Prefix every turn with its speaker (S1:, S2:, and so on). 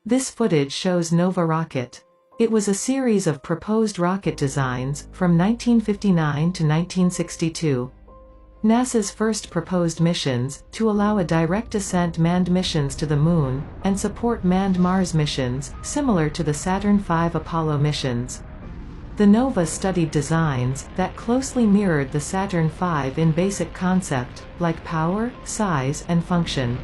S1: This footage shows Nova rocket. It was a series of proposed rocket designs, from 1959 to 1962. NASA's first proposed missions, to allow a direct ascent manned missions to the Moon, and support manned Mars missions, similar to the Saturn V Apollo missions. The Nova studied designs that closely mirrored the Saturn V in basic concept, like power, size, and function.